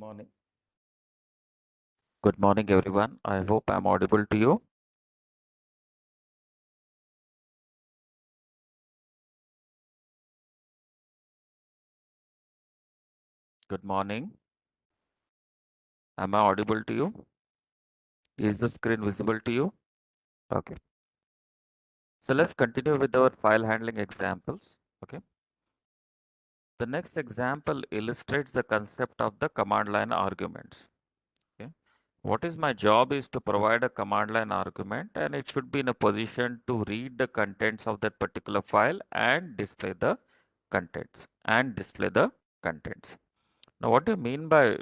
morning. Good morning, everyone. I hope I'm audible to you. Good morning. Am I audible to you? Is the screen visible to you? Okay. So let's continue with our file handling examples. Okay. The next example illustrates the concept of the command line arguments. Okay. What is my job is to provide a command line argument, and it should be in a position to read the contents of that particular file and display the contents. Now, what do you mean by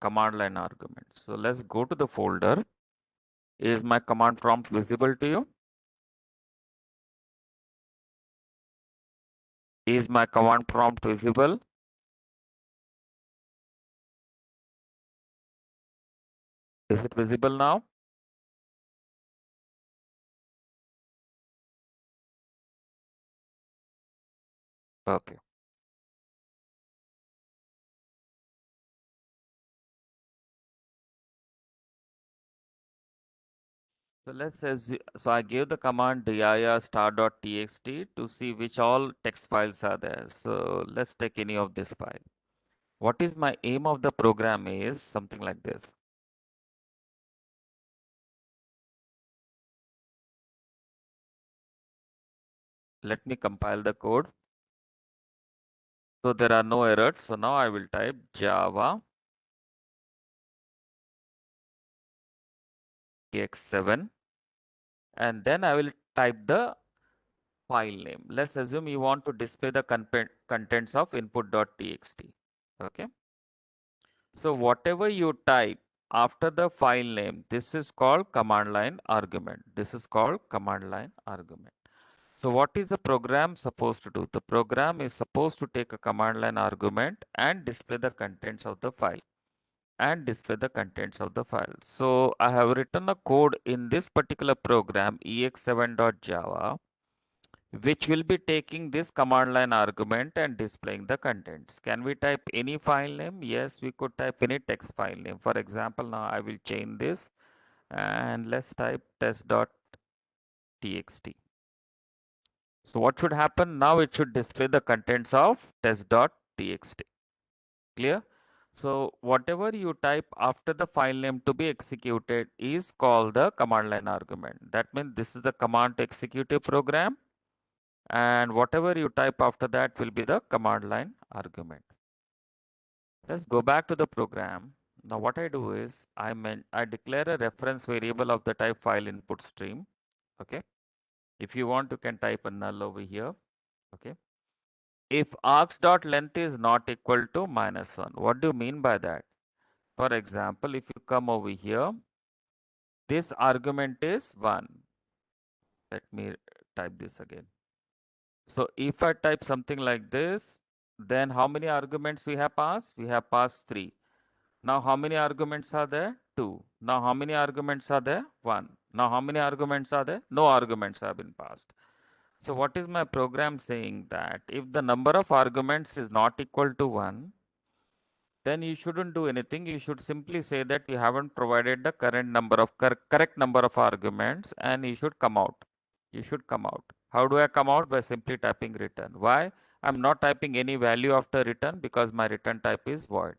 command line arguments? So let's go to the folder. Is my command prompt visible to you? Is my command prompt visible? Is it visible now? Okay. So so I gave the command dir star.txt to see which all text files are there. So let's take any of this file. What is my aim of the program is something like this. Let me compile the code. So there are no errors. So now I will type Java x7 and then I will type the file name. Let's assume you want to display the contents of input.txt. Okay. So whatever you type after the file name, this is called command line argument. This is called command line argument. So what is the program supposed to do? The program is supposed to take a command line argument and display the contents of the file. So I have written a code in this particular program ex7.java which will be taking this command line argument and displaying the contents. Can we type any file name? Yes, we could type any text file name. For example, now I will change this and let's type test.txt. So what should happen? Now it should display the contents of test.txt. Clear? So whatever you type after the file name to be executed is called the command line argument. That means this is the command to execute a program, and whatever you type after that will be the command line argument. Let's go back to the program. Now what I do is I declare a reference variable of the type file input stream. Okay. If you want, you can type a null over here. Okay. If args.length is not equal to -1, what do you mean by that? For example, if you come over here, this argument is 1. Let me type this again. So if I type something like this, then how many arguments we have passed? We have passed 3. Now how many arguments are there? 2. Now how many arguments are there? 1. Now how many arguments are there? No arguments have been passed. So what is my program saying? That if the number of arguments is not equal to 1, then you shouldn't do anything. You should simply say that you haven't provided the correct number of arguments, and you should come out. You should come out. How do I come out? By simply typing return. Why? I'm not typing any value after return because my return type is void.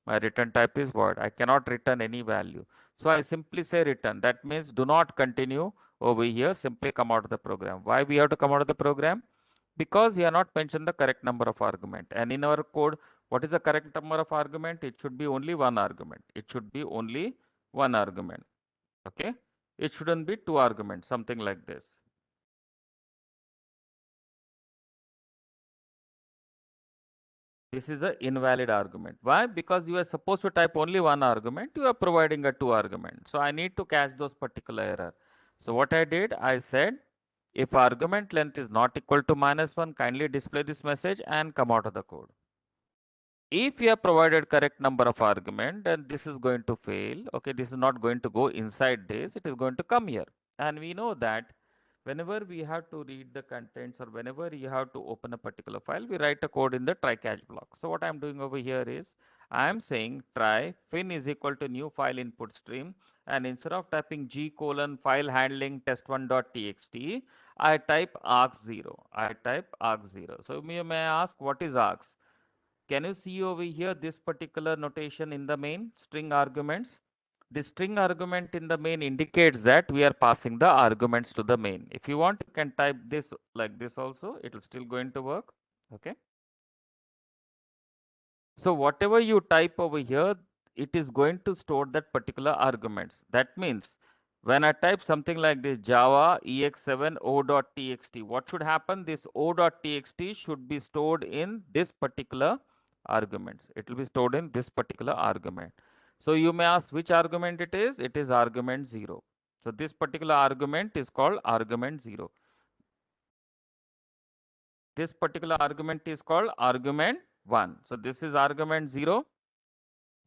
My return type is void. I cannot return any value. So I simply say return. That means do not continue over here. Simply come out of the program. Why we have to come out of the program? Because we have not mentioned the correct number of argument. And in our code, what is the correct number of argument? It should be only one argument. It should be only one argument. Okay. It shouldn't be two arguments, something like this. This is an invalid argument. Why? Because you are supposed to type only one argument. You are providing a two argument. So I need to catch those particular error. So what I did, I said, if argument length is not equal to -1, kindly display this message and come out of the code. If you have provided correct number of argument, then this is going to fail. Okay, this is not going to go inside this. It is going to come here. And we know that whenever we have to read the contents or whenever you have to open a particular file, we write a code in the try catch block. So what I'm doing over here is I am saying try fin is equal to new file input stream, and instead of typing g colon file handling test1.txt, I type args0. I type args0. So you may ask, what is args? Can you see over here this particular notation in the main string arguments? The string argument in the main indicates that we are passing the arguments to the main. If you want, you can type this like this also. It will still going to work. Okay. So whatever you type over here, it is going to store that particular arguments. That means when I type something like this Java ex7 o.txt, what should happen? This o.txt should be stored in this particular arguments. It will be stored in this particular argument. So you may ask which argument it is? It is argument 0. So this particular argument is called argument 0. This particular argument is called argument 1. So this is argument 0.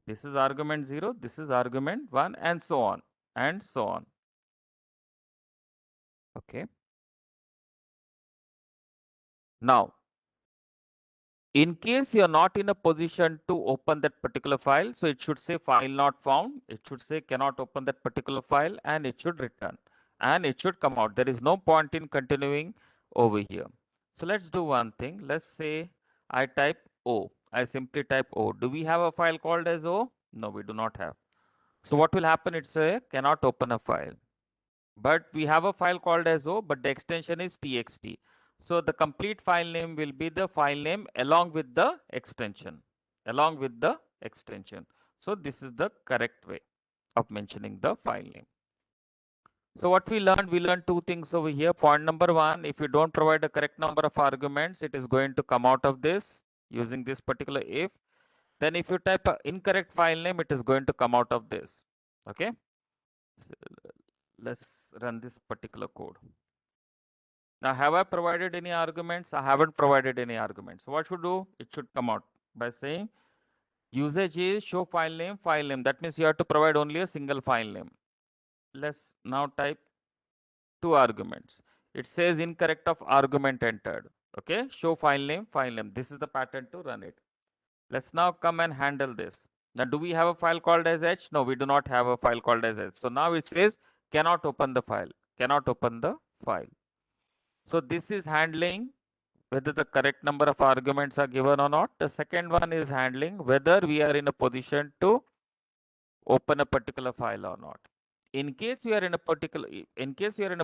This is argument 0, this is argument 1, and so on, and so on. Okay. Now, in case you are not in a position to open that particular file, so it should say file not found, it should say cannot open that particular file, and it should return, and it should come out. There is no point in continuing over here. So let's do one thing. Let's say I type O. I simply type O. Do we have a file called as O? No, we do not have. So what will happen? It's a cannot open a file. But we have a file called as O, but the extension is txt. So the complete file name will be the file name along with the extension, along with the extension. So this is the correct way of mentioning the file name. So what we learned two things over here. Point number one, if you don't provide a correct number of arguments, it is going to come out of this using this particular if. Then if you type an incorrect file name, it is going to come out of this. Okay. So let's run this particular code. Now, have I provided any arguments? I haven't provided any arguments. So what should do? It should come out by saying usage is show file name, file name. That means you have to provide only a single file name. Let's now type two arguments. It says incorrect of argument entered. Okay, show file name, file name. This is the pattern to run it. Let's now come and handle this. Now, do we have a file called as h? No, we do not have a file called as h. So now it says cannot open the file, cannot open the file. So this is handling whether the correct number of arguments are given or not. The second one is handling whether we are in a position to open a particular file or not. In case we are in a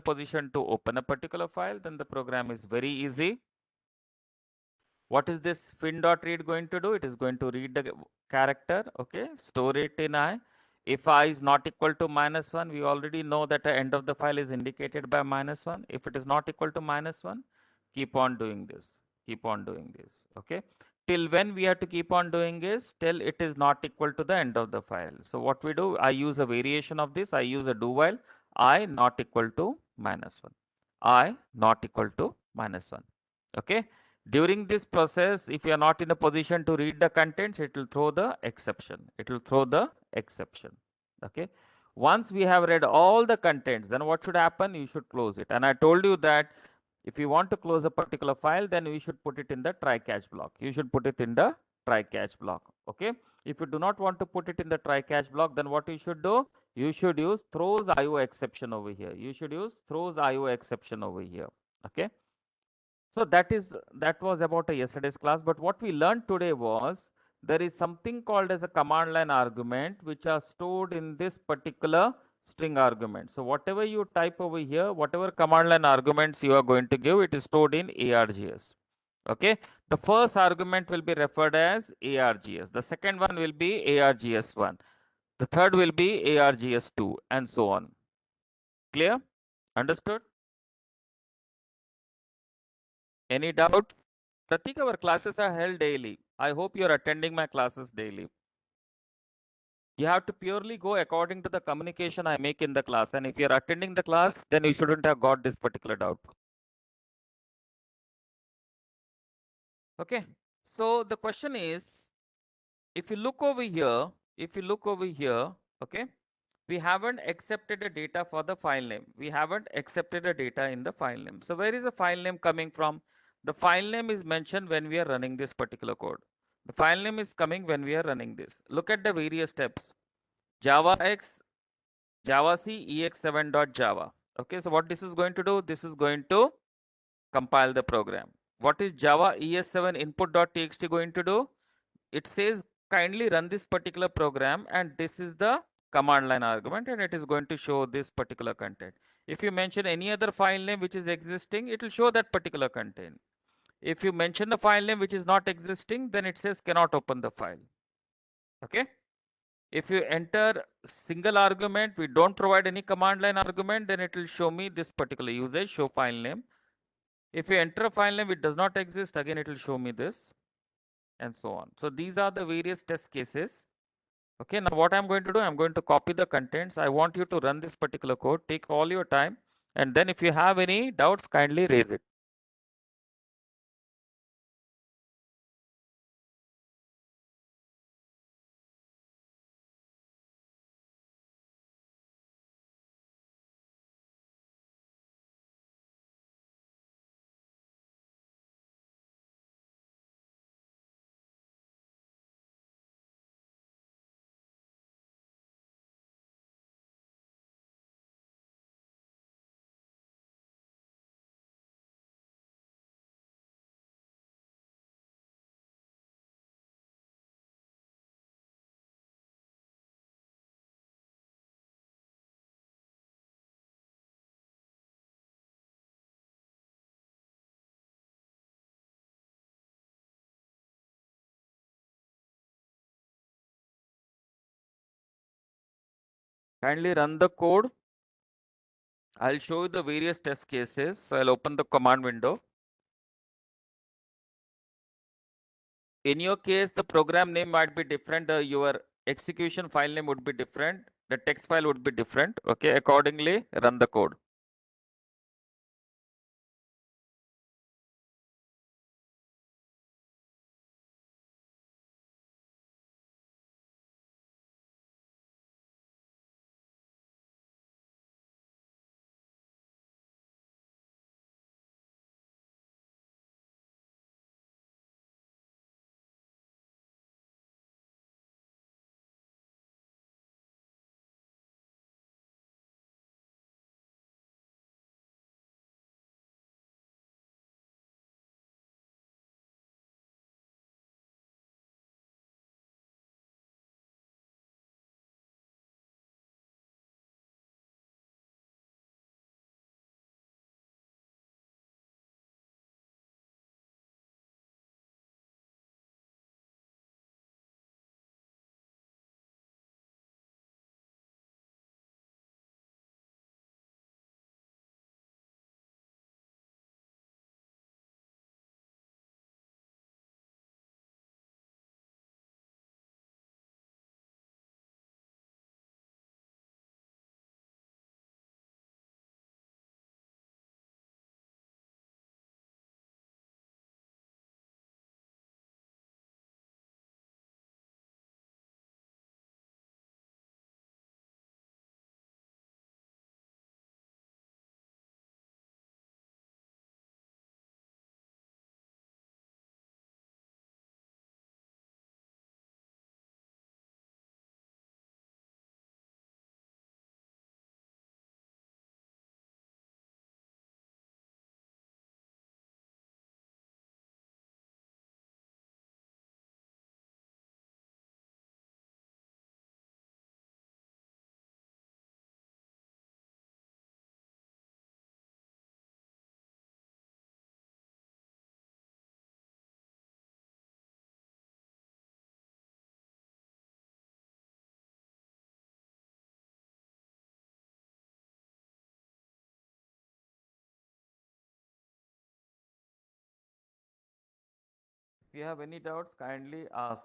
position to open a particular file, then the program is very easy. What is this fin.read going to do? It is going to read the character, okay, store it in I. If I is not equal to -1, we already know that the end of the file is indicated by -1. If it is not equal to -1, keep on doing this, keep on doing this, okay. Till when we have to keep on doing this? Till it is not equal to the end of the file. So what we do, I use a variation of this. I use a do while I not equal to -1. I not equal to -1, okay. During this process, if you are not in a position to read the contents, it will throw the exception. It will throw the exception. Okay. Once we have read all the contents, then what should happen? You should close it. And I told you that if you want to close a particular file, then we should put it in the try catch block. You should put it in the try catch block. Okay. If you do not want to put it in the try catch block, then what you should do? You should use throws IO exception over here. You should use throws IO exception over here. Okay. So that was about yesterday's class. But what we learned today was there is something called as a command line argument which are stored in this particular string argument. So whatever you type over here, whatever command line arguments you are going to give, it is stored in args. Okay. The first argument will be referred as args. The second one will be args1. The third will be args2 and so on. Clear? Understood? Any doubt? Pratik, our classes are held daily. I hope you are attending my classes daily. You have to purely go according to the communication I make in the class. And if you are attending the class, then you shouldn't have got this particular doubt. Okay. So the question is, if you look over here, okay, we haven't accepted a data for the file name. We haven't accepted a data in the file name. So where is the file name coming from? The file name is mentioned when we are running this particular code. The file name is coming when we are running this. Look at the various steps. JavaX, javac ex7.java. Okay, so what this is going to do? This is going to compile the program. What is Java ES7 input.txt going to do? It says kindly run this particular program, and this is the command line argument, and it is going to show this particular content. If you mention any other file name which is existing, it will show that particular content. If you mention the file name which is not existing, then it says cannot open the file. Okay. If you enter single argument, we don't provide any command line argument, then it will show me this particular usage, show file name. If you enter a file name which does not exist, again it will show me this, and so on. So these are the various test cases. Okay, now what I'm going to do, I'm going to copy the contents. I want you to run this particular code, take all your time, and then if you have any doubts, kindly raise it. Kindly run the code. I'll show you the various test cases. So I'll open the command window. In your case, the program name might be different. Your execution file name would be different. The text file would be different. Okay, accordingly, run the code. If you have any doubts, kindly ask.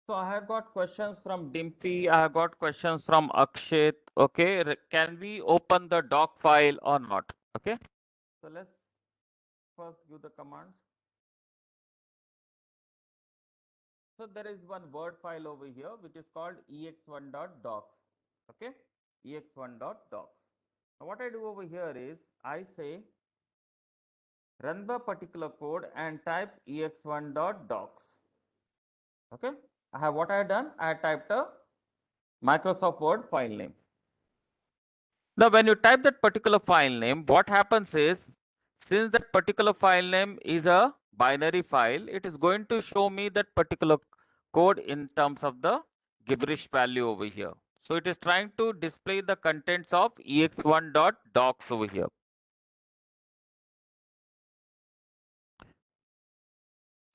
So I have got questions from Dimpy. I have got questions from Akshit. Okay, can we open the doc file or not? Okay, so let's first give the commands. So there is one Word file over here which is called ex1.docs. Okay, ex1.docs. Now what I do over here is I say run the particular code and type ex1.docs. Okay, I have what I have done. I typed a Microsoft Word file name. Now, when you type that particular file name, what happens is, since that particular file name is a binary file, it is going to show me that particular code in terms of the gibberish value over here. So it is trying to display the contents of ex1.docs over here.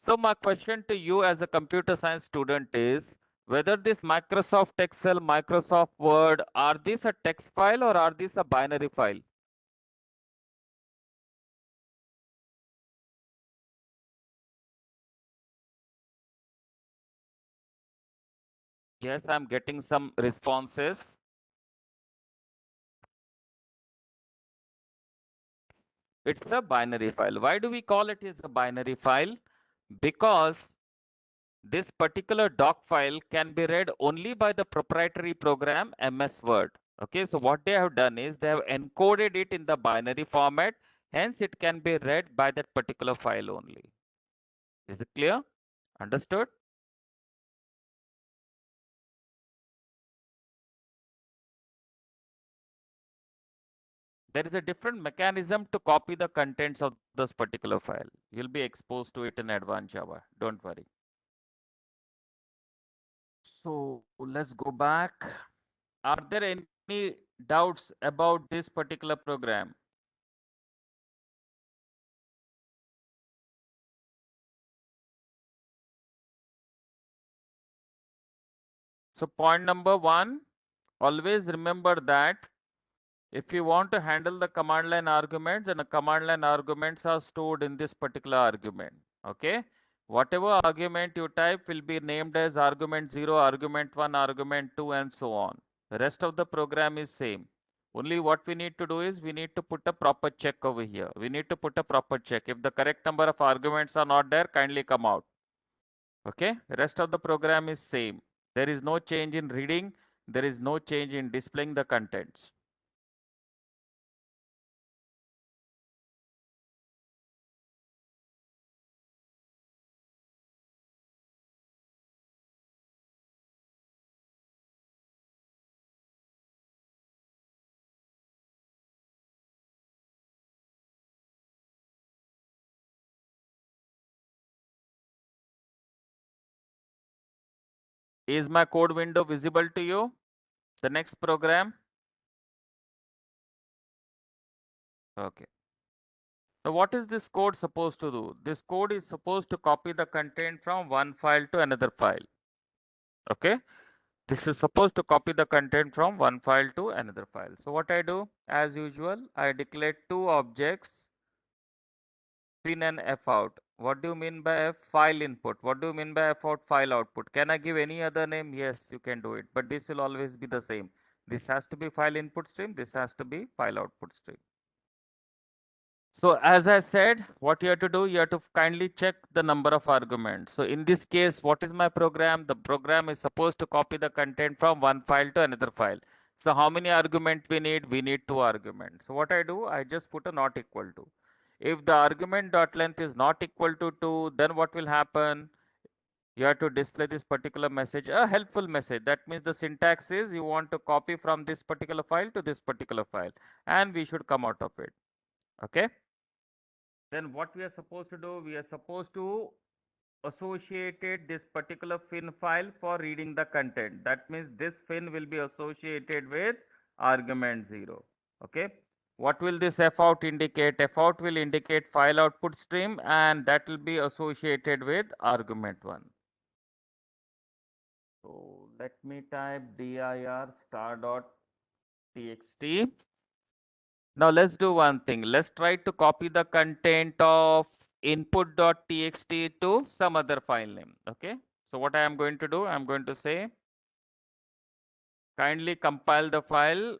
So my question to you as a computer science student is, whether this Microsoft Excel, Microsoft Word, are these a text file or are these a binary file? Yes, I'm getting some responses. It's a binary file. Why do we call it as a binary file? Because this particular doc file can be read only by the proprietary program MS Word. Okay, so what they have done is they have encoded it in the binary format. Hence, it can be read by that particular file only. Is it clear? Understood? There is a different mechanism to copy the contents of this particular file. You'll be exposed to it in advanced Java. Don't worry. So let's go back. Are there any doubts about this particular program? So point number one, always remember that if you want to handle the command line arguments, then the command line arguments are stored in this particular argument. Okay. Whatever argument you type will be named as argument 0, argument 1, argument 2, and so on. The rest of the program is same. Only what we need to do is we need to put a proper check over here. We need to put a proper check. If the correct number of arguments are not there, kindly come out. Okay, rest of the program is same. There is no change in reading. There is no change in displaying the contents. Is my code window visible to you? The next program. Okay. Now what is this code supposed to do? This code is supposed to copy the content from one file to another file. Okay. This is supposed to copy the content from one file to another file. So what I do, as usual, I declare two objects, fin and f out. What do you mean by f? File input? What do you mean by f out? File output? Can I give any other name? Yes, you can do it, but this will always be the same. This has to be file input stream. This has to be file output stream. So as I said, what you have to do, you have to kindly check the number of arguments. So in this case, what is my program? The program is supposed to copy the content from one file to another file. So how many arguments we need? We need two arguments. So what I do, I just put a not equal to. If the argument dot length is not equal to 2, then what will happen? You have to display this particular message, a helpful message. That means the syntax is you want to copy from this particular file to this particular file, and we should come out of it. Okay. Then what we are supposed to do, we are supposed to associated this particular fin file for reading the content. That means this fin will be associated with argument 0. Okay. What will this f out indicate? F out will indicate file output stream, and that will be associated with argument 1. So let me type dir star dot txt. Now let's do one thing. Let's try to copy the content of input.txt to some other file name. Okay. So what I am going to do, I am going to say, kindly compile the file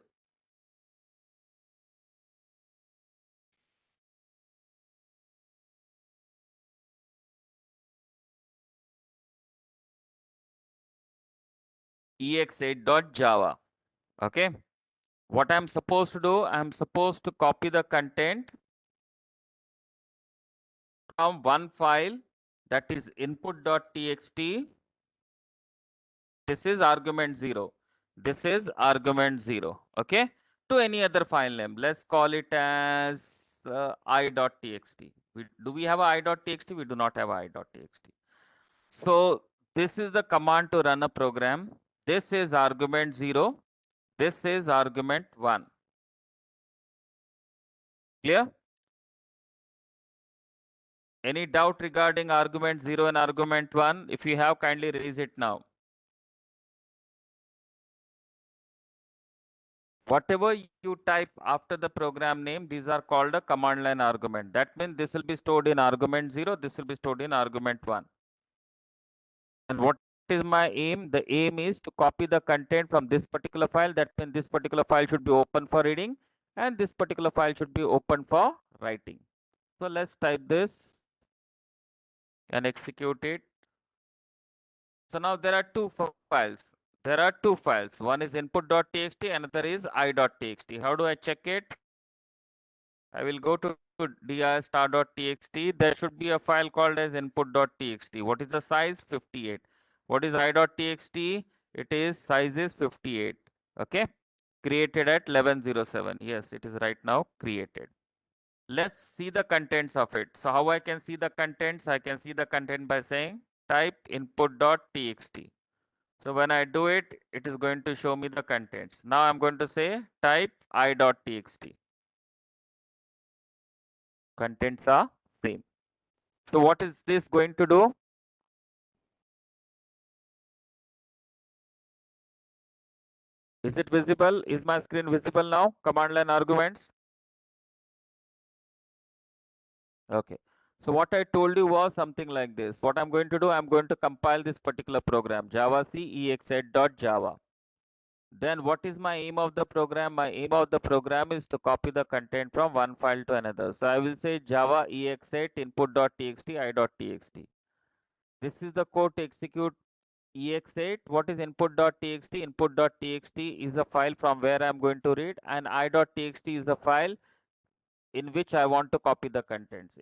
ex8.java. Okay. What I'm supposed to do, I'm supposed to copy the content from one file, that is input.txt. This is argument 0. This is argument 0. Okay. To any other file name. Let's call it as i.txt. Do we have a i.txt? We do not have i.txt. So this is the command to run a program. This is argument 0. This is argument 1. Clear? Any doubt regarding argument 0 and argument 1? If you have, kindly raise it now. Whatever you type after the program name, these are called a command line argument. That means this will be stored in argument 0, this will be stored in argument 1. And what is my aim? The aim is to copy the content from this particular file. That means this particular file should be open for reading and this particular file should be open for writing. So let's type this and execute it. So now there are two files. There are two files. One is input.txt, another is i.txt. How do I check it? I will go to dir star.txt. There should be a file called as input.txt. What is the size? 58. What is i.txt? It is size is 58. Okay. Created at 1107. Yes, it is right now created. Let's see the contents of it. So how I can see the contents? I can see the content by saying type input.txt. So when I do it, it is going to show me the contents. Now I'm going to say type i.txt. Contents are same. So what is this going to do? Is it visible? Is my screen visible now? Command line arguments. Okay. So what I told you was something like this. What I'm going to do, I'm going to compile this particular program, javac ex8.java. Then what is my aim of the program? My aim of the program is to copy the content from one file to another. So I will say java ex8 input.txt i.txt. This is the code to execute ex8. What is input.txt? Input.txt is the file from where I'm going to read, and i.txt is the file in which I want to copy the contents.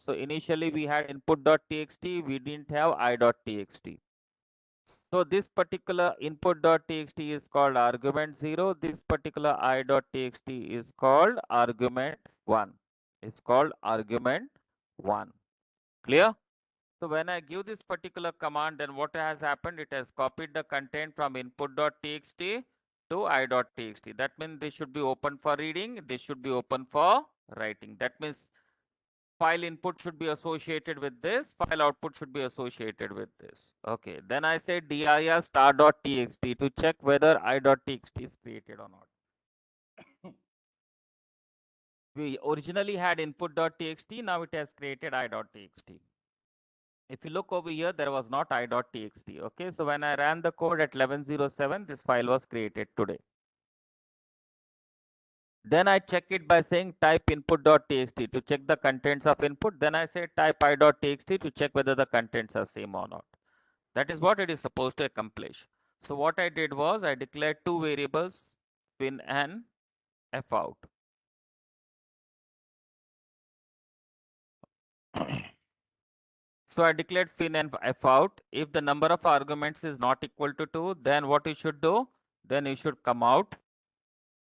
So initially we had input.txt, we didn't have i.txt. So this particular input.txt is called argument 0. This particular i.txt is called argument 1. It's called argument 1. Clear? So when I give this particular command, then what has happened? It has copied the content from input.txt to i.txt. That means this should be open for reading. This should be open for writing. That means file input should be associated with this. File output should be associated with this. Okay. Then I say dir star.txt to check whether i.txt is created or not. We originally had input.txt. Now it has created i.txt. If you look over here, there was not i.txt. Okay, so when I ran the code at 1107, this file was created today. Then I check it by saying type input.txt to check the contents of input. Then I say type i.txt to check whether the contents are same or not. That is what it is supposed to accomplish. So what I did was I declared two variables, fin and fout. So I declared fin and fout. If the number of arguments is not equal to 2, then what you should do? Then you should come out.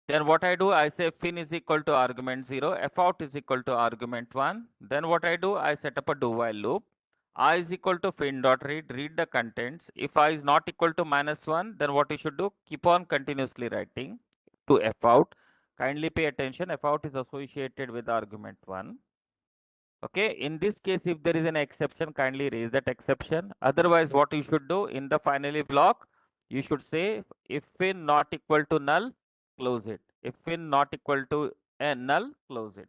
Then what I do, I say fin is equal to argument 0, fout is equal to argument 1. Then what I do, I set up a do while loop. I is equal to fin dot read the contents. If I is not equal to -1, then what you should do, keep on continuously writing to fout. Kindly pay attention, fout is associated with argument 1. Okay, in this case, if there is an exception, kindly raise that exception. Otherwise, what you should do in the finally block, you should say if fin not equal to null, close it. If fin not equal to null, close it.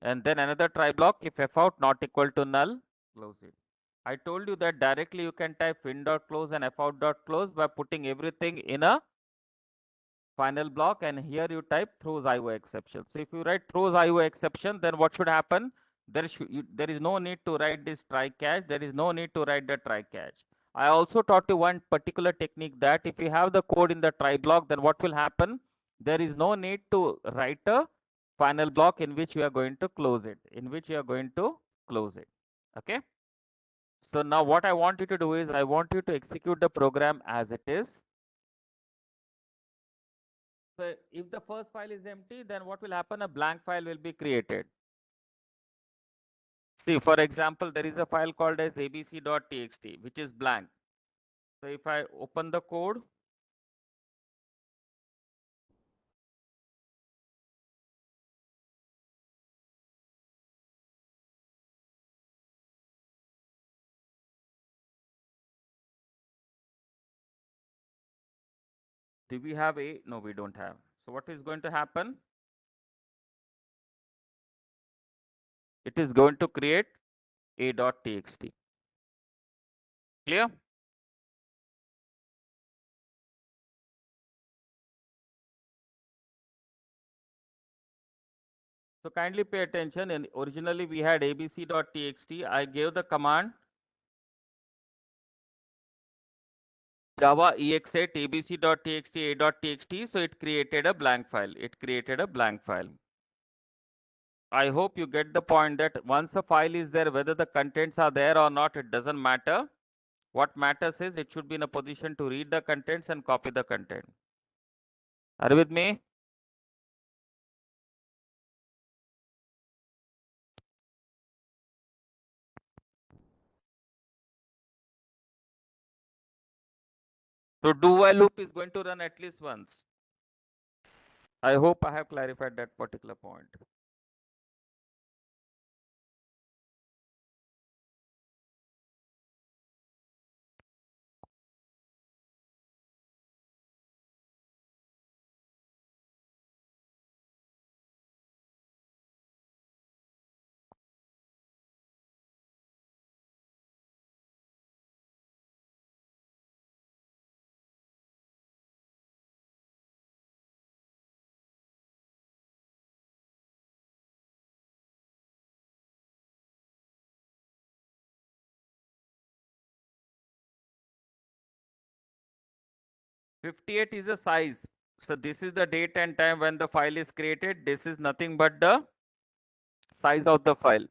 And then another try block, if fout not equal to null, close it. I told you that directly you can type fin.close and fout.close by putting everything in a final block, and here you type throws IO exception. So if you write throws IO exception, then what should happen? There is no need to write this try catch. There is no need to write the try catch. I also taught you one particular technique that if you have the code in the try block, then what will happen? There is no need to write a final block in which you are going to close it, Okay. So now what I want you to do is I want you to execute the program as it is. So if the first file is empty, then what will happen? A blank file will be created. See, for example, there is a file called as abc.txt, which is blank. So if I open the code, do we have a? No, we don't have. So what is going to happen? It is going to create a.txt. Clear? So kindly pay attention. And originally we had abc.txt. I gave the command java exit abc.txt a.txt. So it created a blank file. I hope you get the point that once a file is there, whether the contents are there or not, it doesn't matter. What matters is it should be in a position to read the contents and copy the content. Are you with me? So do while loop is going to run at least once. I hope I have clarified that particular point. '58 is a size. So this is the date and time when the file is created. This is nothing but the size of the file.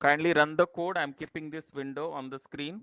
Kindly run the code. I'm keeping this window on the screen.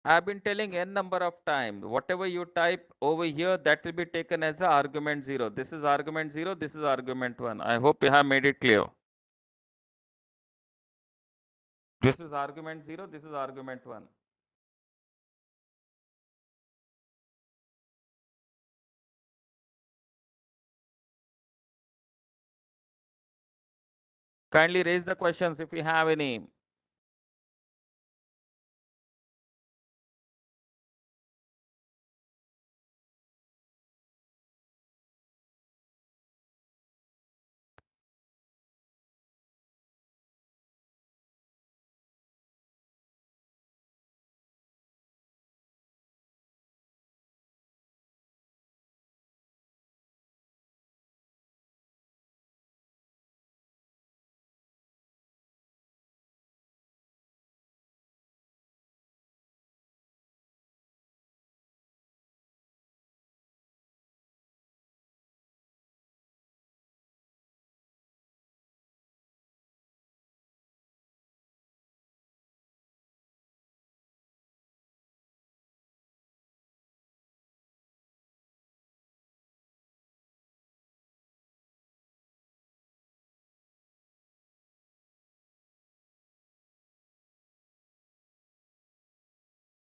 I've been telling n number of times, whatever you type over here, that will be taken as a argument 0. This is argument 0, this is argument 1. I hope you have made it clear. This is argument 0, this is argument 1. Kindly raise the questions if you have any.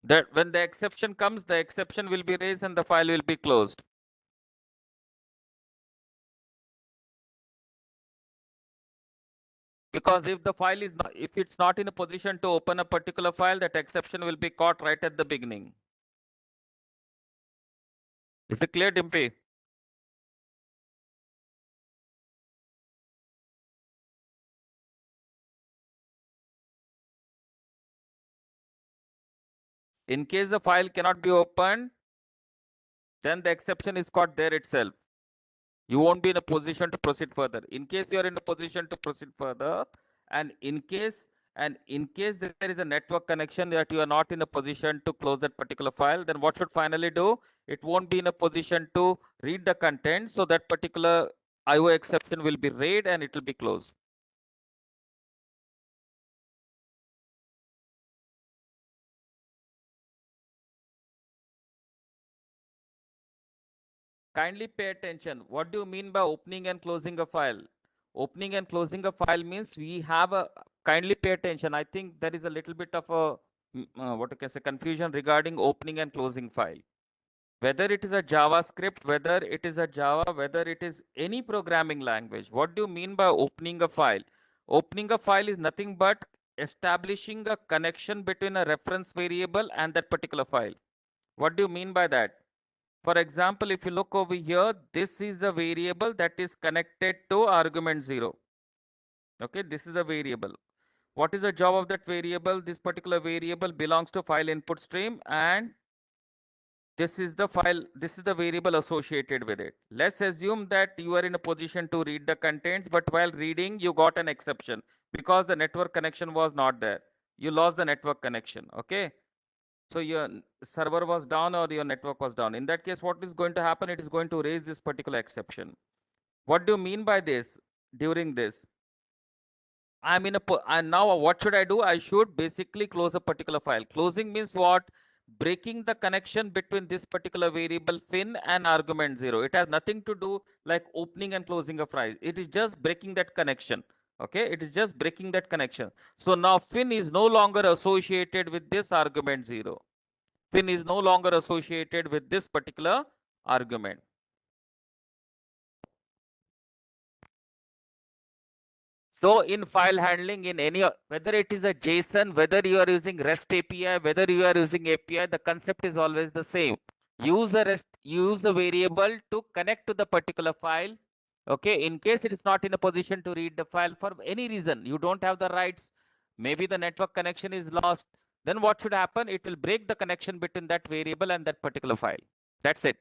That when the exception comes, the exception will be raised and the file will be closed. Because if the file is not, if it's not in a position to open a particular file, that exception will be caught right at the beginning. Is it clear, Dimpy? In case the file cannot be opened, then the exception is caught there itself. You won't be in a position to proceed further. In case you are in a position to proceed further, and in case there is a network connection that you are not in a position to close that particular file, then what should finally do? It won't be in a position to read the content, so that particular IO exception will be read and it will be closed. Kindly pay attention. What do you mean by opening and closing a file? Opening and closing a file means we have a, kindly pay attention. I think there is a little bit of a, what I can say, confusion regarding opening and closing file. Whether it is a JavaScript, whether it is a Java, whether it is any programming language. What do you mean by opening a file? Opening a file is nothing but establishing a connection between a reference variable and that particular file. What do you mean by that? For example, if you look over here, this is a variable that is connected to argument 0. Okay, this is a variable. What is the job of that variable? This particular variable belongs to file input stream, and this is the file, this is the variable associated with it. Let's assume that you are in a position to read the contents, but while reading, you got an exception because the network connection was not there. You lost the network connection. Okay. So your server was down or your network was down. In that case, what is going to happen? It is going to raise this particular exception. What do you mean by this? During this, I'm in a, and now what should I do? I should basically close a particular file. Closing means what? Breaking the connection between this particular variable fin and argument 0. It has nothing to do like opening and closing a file. It is just breaking that connection. Okay, it is just breaking that connection. So now fin is no longer associated with this argument 0. Fin is no longer associated with this particular argument. So in file handling, in any, whether it is a JSON, whether you are using REST API, whether you are using API, the concept is always the same. Use the REST, use the variable to connect to the particular file. Okay, in case it is not in a position to read the file for any reason, you don't have the rights, maybe the network connection is lost, then what should happen? It will break the connection between that variable and that particular file. That's it.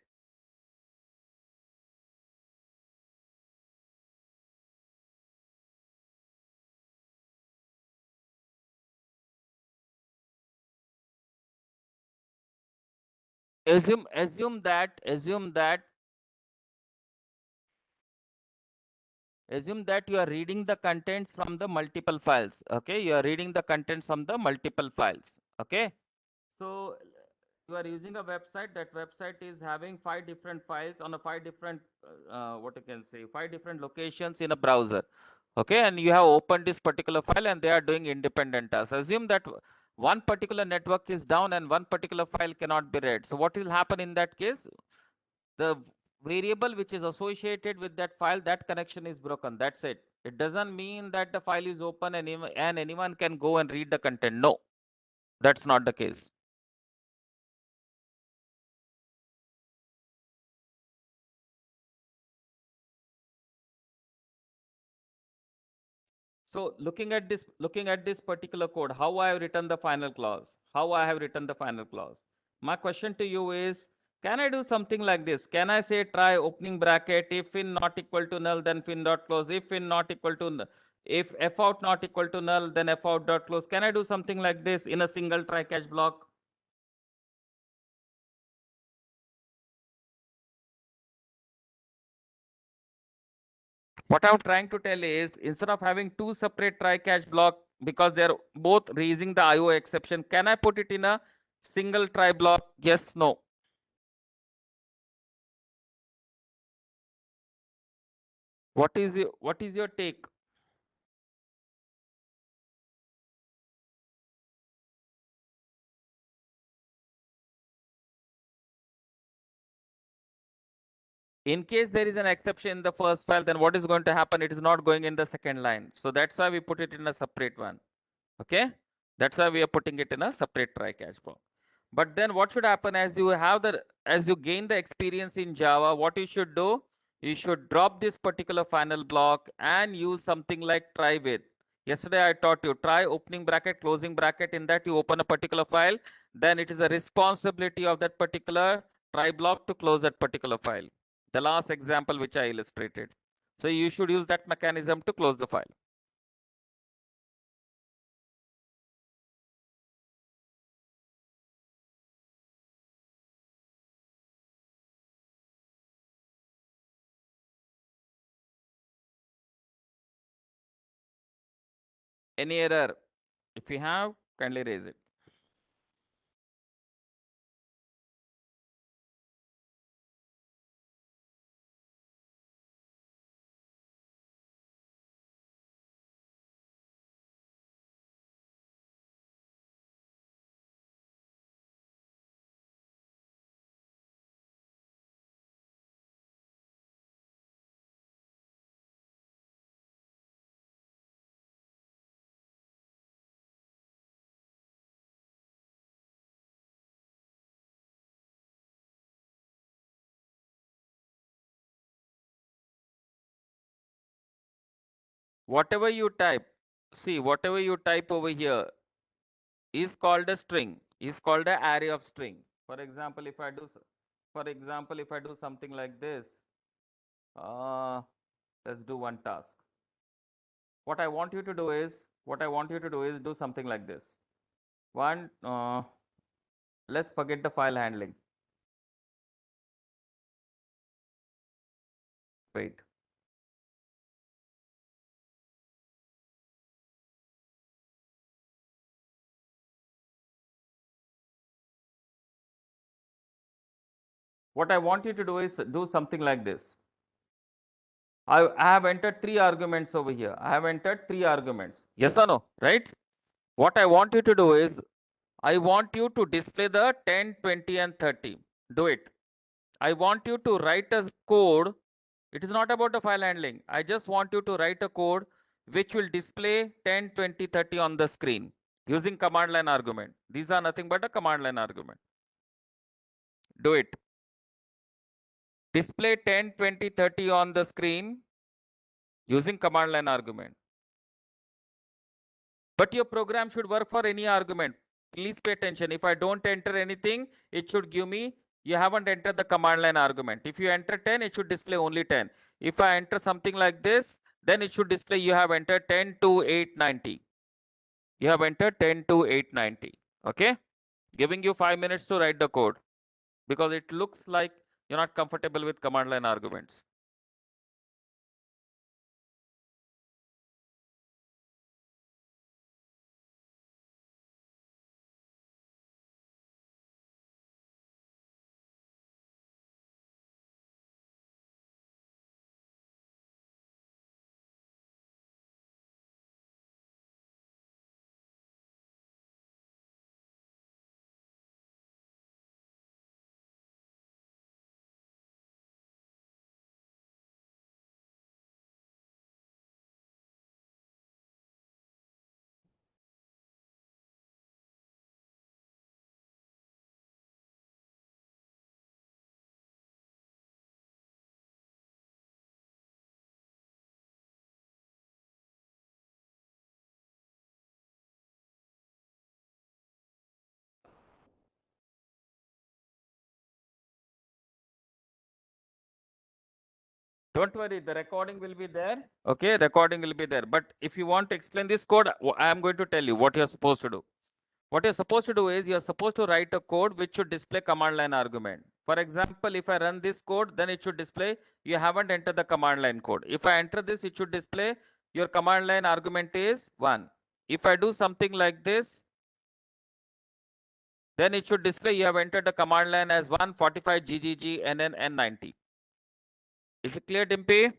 Assume that you are reading the contents from the multiple files. Okay, you are reading the contents from the multiple files. Okay, so you are using a website. That website is having 5 different files on a 5 different what you can say, 5 different locations in a browser. Okay, and you have opened this particular file and they are doing independent tasks. Assume that one particular network is down and one particular file cannot be read. So what will happen in that case? The variable which is associated with that file, that connection is broken. That's it. It doesn't mean that the file is open and anyone can go and read the content. No, that's not the case. So looking at this particular code, how I have written the final clause, my question to you is, can I do something like this? Can I say try opening bracket, if fin not equal to null, then fin dot close, if fin not equal to, if f out not equal to null, then f out dot close. Can I do something like this in a single try catch block? What I'm trying to tell is, instead of having 2 separate try catch block because they're both raising the IO exception, can I put it in a single try block? Yes, no. What is your take? In case there is an exception in the first file, then what is going to happen? It is not going in the second line. So that's why we put it in a separate one. Okay. That's why we are putting it in a separate try catch block. But then what should happen as you gain the experience in Java, what you should do? You should drop this particular final block and use something like try with. Yesterday I taught you try opening bracket, closing bracket. In that you open a particular file, then it is a responsibility of that particular try block to close that particular file. The last example which I illustrated. So you should use that mechanism to close the file. Any error? If you have, kindly raise it. Whatever you type, see, whatever you type over here is called a string, is called an array of string. For example, if I do something like this, uh, let's do one task. What I want you to do is, do something like this. One, let's forget the file handling. Wait. What I want you to do is do something like this. I have entered 3 arguments over here. I have entered 3 arguments. Yes or no? Right? What I want you to do is, I want you to display the 10, 20, and 30. Do it. I want you to write a code. It is not about the file handling. I just want you to write a code which will display 10, 20, 30 on the screen using command line argument. These are nothing but a command line argument. Do it. Display 10, 20, 30 on the screen using command line argument. But your program should work for any argument. Please pay attention. If I don't enter anything, it should give me, you haven't entered the command line argument. If you enter 10, it should display only 10. If I enter something like this, then it should display you have entered 10 to 890. You have entered 10 to 890. Okay? Giving you 5 minutes to write the code because it looks like you're not comfortable with command line arguments. Don't worry, the recording will be there. Okay, recording will be there. But if you want to explain this code, I am going to tell you what you're supposed to do. What you're supposed to do is you're supposed to write a code which should display command line argument. For example, if I run this code, then it should display you haven't entered the command line code. If I enter this, it should display your command line argument is 1. If I do something like this, then it should display you have entered the command line as 145 GGG NN N90. Is it clear, Dimpy?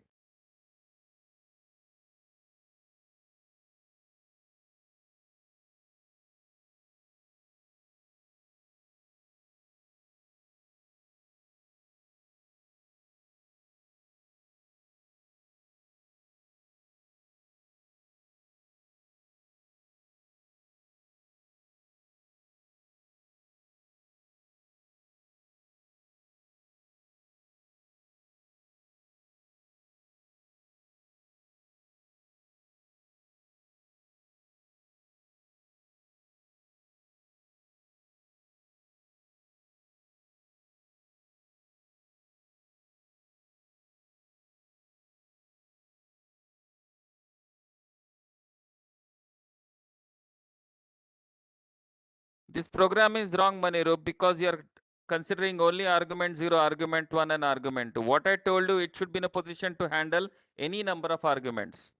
This program is wrong, Manirup, because you're considering only argument 0, argument 1, and argument 2. What I told you, it should be in a position to handle any number of arguments.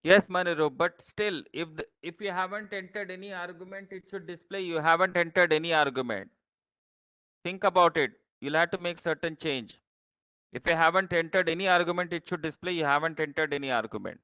Yes, Manirup, but still, if you haven't entered any argument, it should display you haven't entered any argument. Think about it. You'll have to make certain change. If you haven't entered any argument, it should display you haven't entered any argument.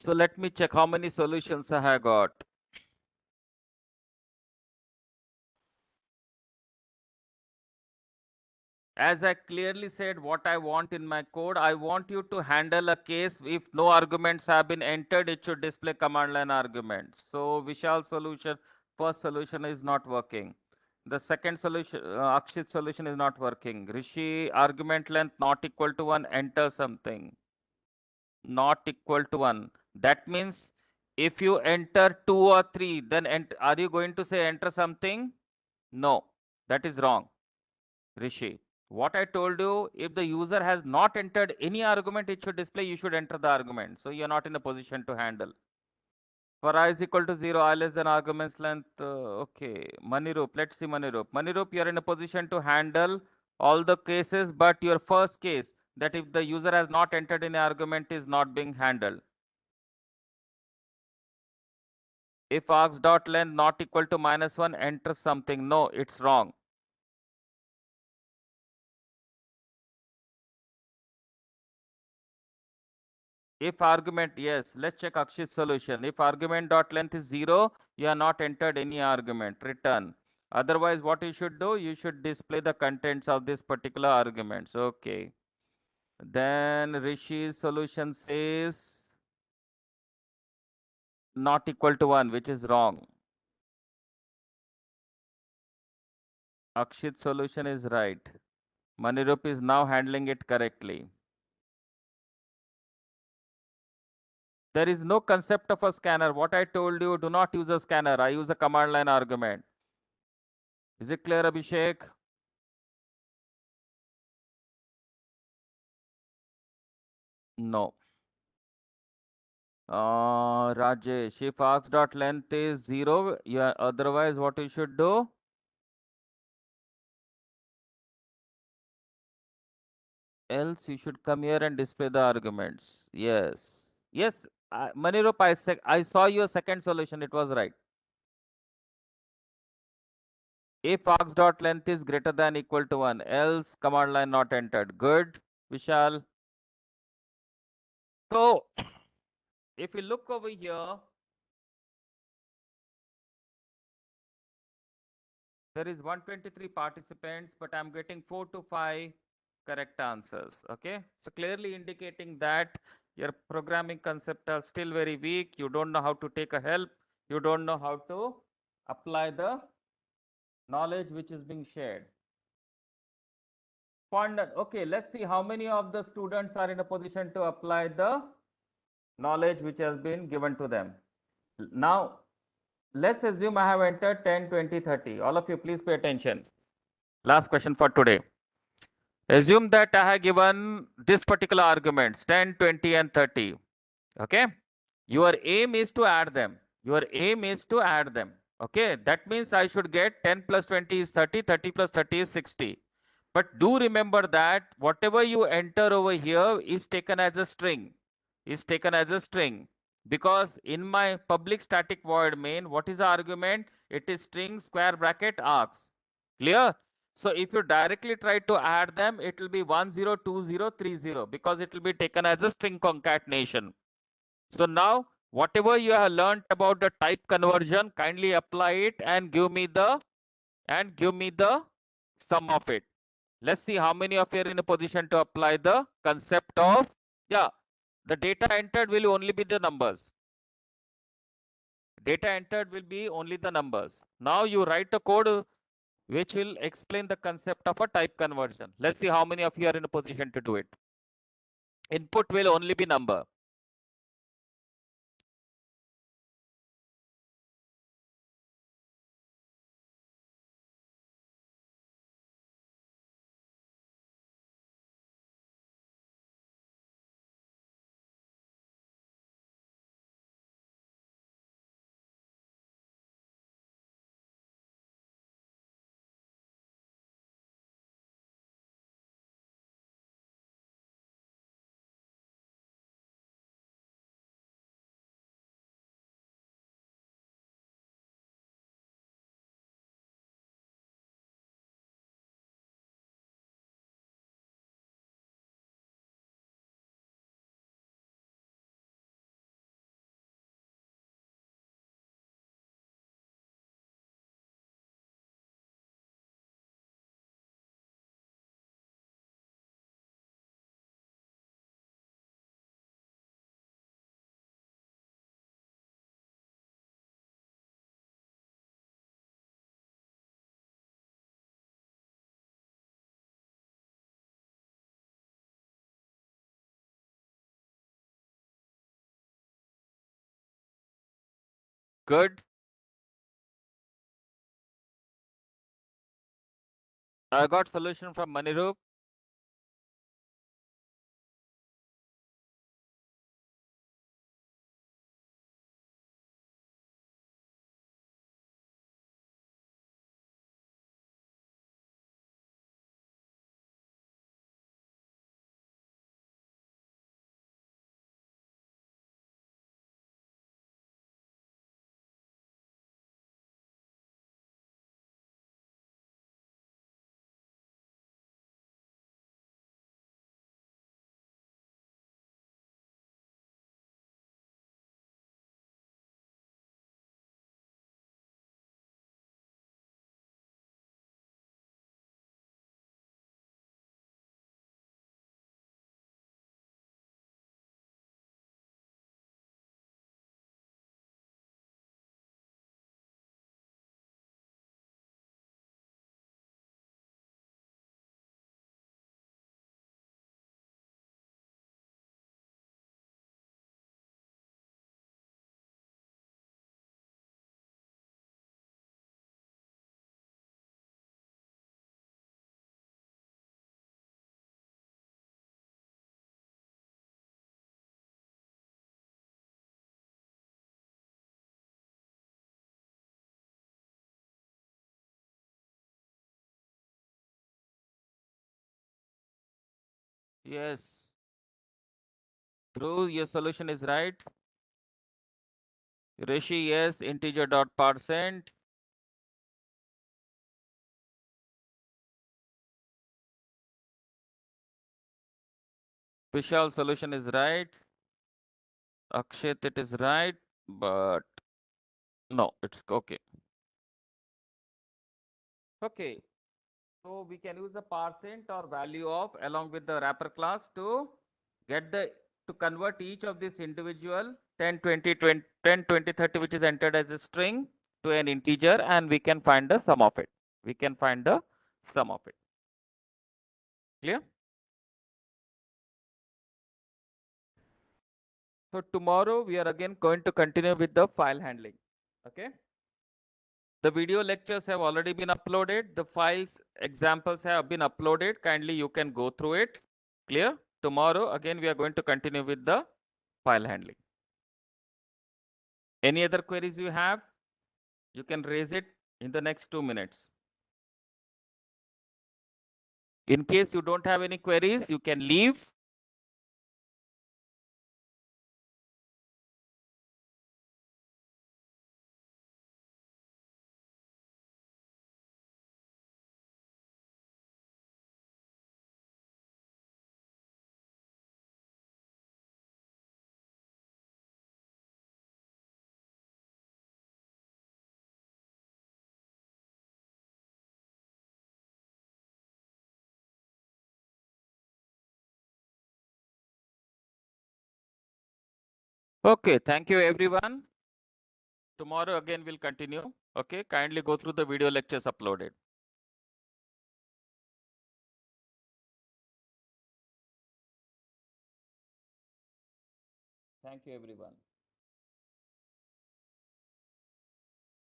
So let me check how many solutions I have got. As I clearly said what I want in my code, I want you to handle a case if no arguments have been entered, it should display command line arguments. So Vishal solution, first solution is not working. The second solution, Akshit solution is not working. Rishi, argument length not equal to 1, enter something. Not equal to 1. That means if you enter 2 or 3, then are you going to say enter something? No, that is wrong. Rishi, what I told you, if the user has not entered any argument, it should display, you should enter the argument. So you're not in a position to handle. For I is equal to 0, I less than argument's length. Okay, Manirup, let's see Manirup. Manirup, you're in a position to handle all the cases, but your first case, that if the user has not entered any argument, is not being handled. If args.length not equal to -1, enter something. No, it's wrong. If argument, yes, let's check Akshit's solution. If argument dot length is 0, you have not entered any argument, return. Otherwise, what you should do, you should display the contents of this particular arguments. Okay. Then Rishi's solution says not equal to 1, which is wrong. Akshit's solution is right. Manirup is now handling it correctly. There is no concept of a scanner. What I told you, do not use a scanner. I use a command line argument. Is it clear, Abhishek? No. Rajesh, if args.length is 0, yeah, otherwise what you should do? Else you should come here and display the arguments. Yes. Yes, Manirup, I saw your second solution. It was right. If args.length is greater than equal to 1, else command line not entered. Good, Vishal. So, if you look over here, there is 123 participants, but I'm getting 4 to 5 correct answers. Okay, so clearly indicating that your programming concepts are still very weak. You don't know how to take a help. You don't know how to apply the knowledge which is being shared. Ponder. Okay, let's see how many of the students are in a position to apply the knowledge which has been given to them. Now, let's assume I have entered 10, 20, 30. All of you, please pay attention. Last question for today. Assume that I have given this particular arguments 10, 20, and 30. Okay. Your aim is to add them. Your aim is to add them. Okay. That means I should get 10 plus 20 is 30, 30 plus 30 is 60. But do remember that whatever you enter over here is taken as a string. Is taken as a string. Because in my public static void main, what is the argument? It is string square bracket args. Clear? So if you directly try to add them, it will be 102030 because it will be taken as a string concatenation. So now whatever you have learned about the type conversion, kindly apply it and give me the sum of it. Let's see how many of you are in a position to apply the concept of, yeah, the data entered will only be the numbers. Data entered will be only the numbers. Now you write a code which will explain the concept of a type conversion. Let's see how many of you are in a position to do it. Input will only be number. Good. I got solution from Manirup. Yes. Dhruv, your solution is right. Rishi, yes. Integer dot percent. Vishal, solution is right. Akshit, it is right, but no, it's okay. Okay. So we can use the percent or value of along with the wrapper class to get the to convert each of these individual 10, 20, 20, 10, 20, 30, which is entered as a string to an integer, and we can find the sum of it. We can find the sum of it. Clear? So tomorrow we are again going to continue with the file handling. Okay. The video lectures have already been uploaded. The files examples have been uploaded. Kindly you can go through it. Clear? Tomorrow again we are going to continue with the file handling. Any other queries you have? You can raise it in the next 2 minutes. In case you don't have any queries, you can leave. Okay, thank you everyone. Tomorrow again we'll continue. Okay, kindly go through the video lectures uploaded. Thank you everyone.